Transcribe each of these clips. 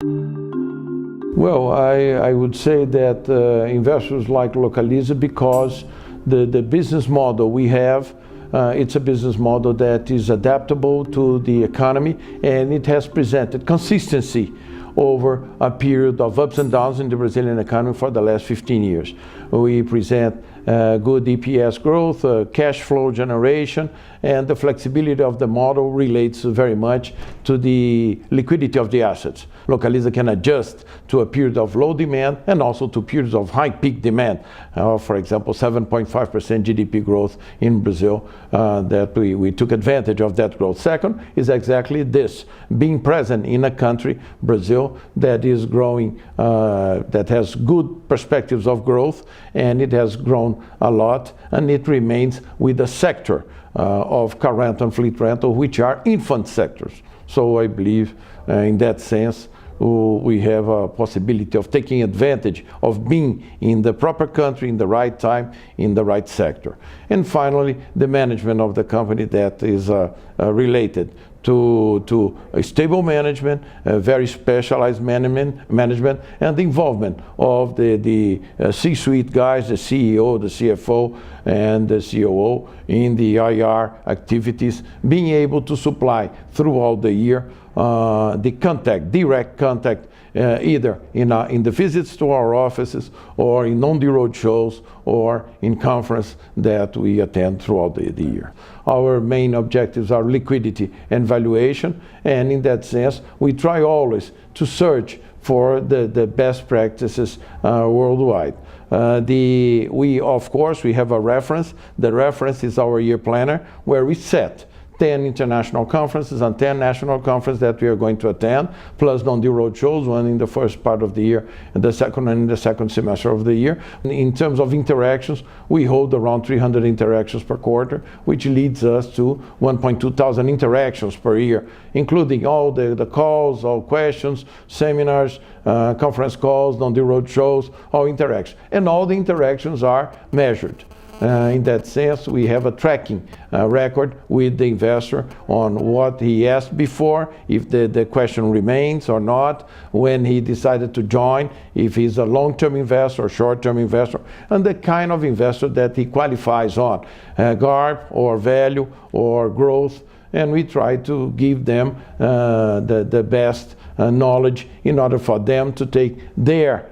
Well, I would say that investors like Localiza because the business model we have, it's a business model that is adaptable to the economy, and it has presented consistency over a period of ups and downs in the Brazilian economy for the last 15 years. We present good EPS growth, cash flow generation, and the flexibility of the model relates very much to the liquidity of the assets. Localiza can adjust to a period of low demand and also to periods of high peak demand. For example, 7.5% GDP growth in Brazil, that we took advantage of that growth. Second is exactly this, being present in a country, Brazil, that is growing, that has good perspectives of growth, and it has grown a lot, and it remains with the sector of car rental and fleet rental, which are infant sectors. So I believe in that sense, we have a possibility of taking advantage of being in the proper country, in the right time, in the right sector. And finally, the management of the company that is related to a stable management, a very specialized management, and the involvement of the C-suite guys, the CEO, the CFO, and the COO in the IR activities, being able to supply throughout the year the contact, direct contact, either in the visits to our offices or in on-the-road shows or in conference that we attend throughout the year. Our main objectives are liquidity and valuation, and in that sense, we try always to search for the best practices worldwide. Of course, we have a reference. The reference is our year planner, where we set 10 international conferences and 10 national conferences that we are going to attend, plus on the road shows, one in the first part of the year and the second one in the second semester of the year. In terms of interactions, we hold around 300 interactions per quarter, which leads us to 1.2 thousand interactions per year, including all the calls, all questions, seminars, conference calls, on the road shows, all interactions. And all the interactions are measured. In that sense, we have a tracking record with the investor on what he asked before, if the question remains or not, when he decided to join, if he's a long-term investor or short-term investor, and the kind of investor that he qualifies on, GARP or value or growth, and we try to give them the best knowledge in order for them to take their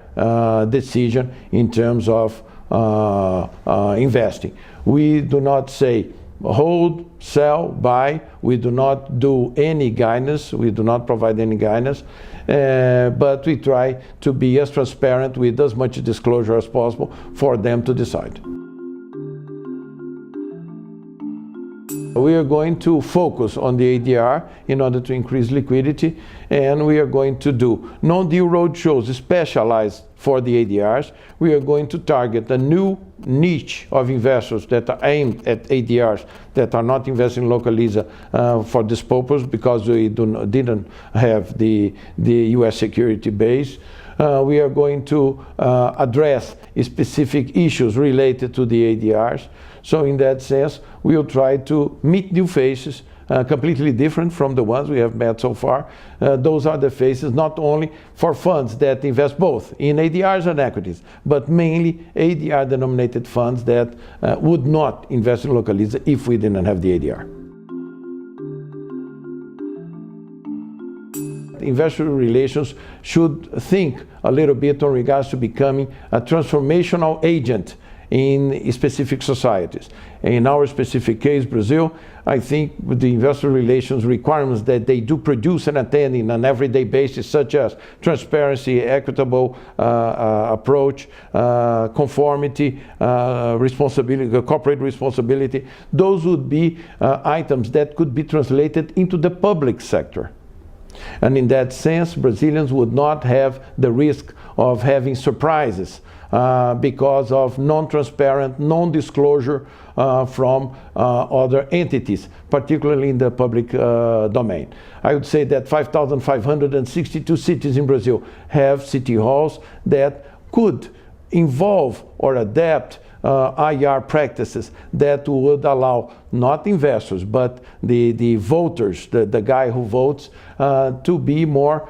decision in terms of investing. We do not say hold, sell, buy. We do not do any guidance. We do not provide any guidance, but we try to be as transparent with as much disclosure as possible for them to decide. We are going to focus on the ADR in order to increase liquidity, and we are going to do non-deal road shows specialized for the ADRs. We are going to target a new niche of investors that are aimed at ADRs that are not investing in Localiza for this purpose, because we didn't have the US security base. We are going to address specific issues related to the ADRs. So in that sense, we'll try to meet new faces, completely different from the ones we have met so far. Those are the faces not only for funds that invest both in ADRs and equities, but mainly ADR-denominated funds that would not invest in Localiza if we didn't have the ADR. Investor relations should think a little bit in regards to becoming a transformational agent in specific societies. In our specific case, Brazil, I think with the investor relations requirements that they do produce and attend in an everyday basis, such as transparency, equitable approach, conformity, responsibility, corporate responsibility, those would be items that could be translated into the public sector. And in that sense, Brazilians would not have the risk of having surprises because of non-transparent, non-disclosure from other entities, particularly in the public domain. I would say that 5,562 cities in Brazil have city halls that could involve or adapt IR practices that would allow not investors but the voters, the guy who votes, to be more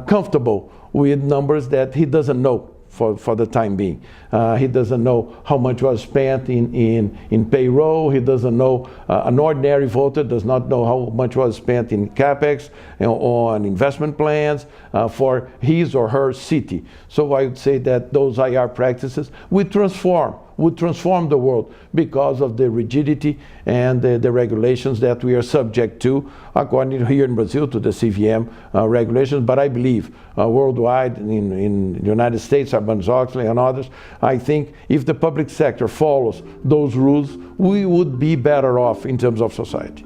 comfortable with numbers that he doesn't know for the time being. He doesn't know how much was spent in payroll. He doesn't know, an ordinary voter does not know how much was spent in capex, on investment plans for his or her city. So I would say that those IR practices would transform the world because of the rigidity and the regulations that we are subject to, according to here in Brazil to the CVM regulations, but I believe worldwide, in the United States, Sarbanes-Oxley and others, I think if the public sector follows those rules, we would be better off in terms of society.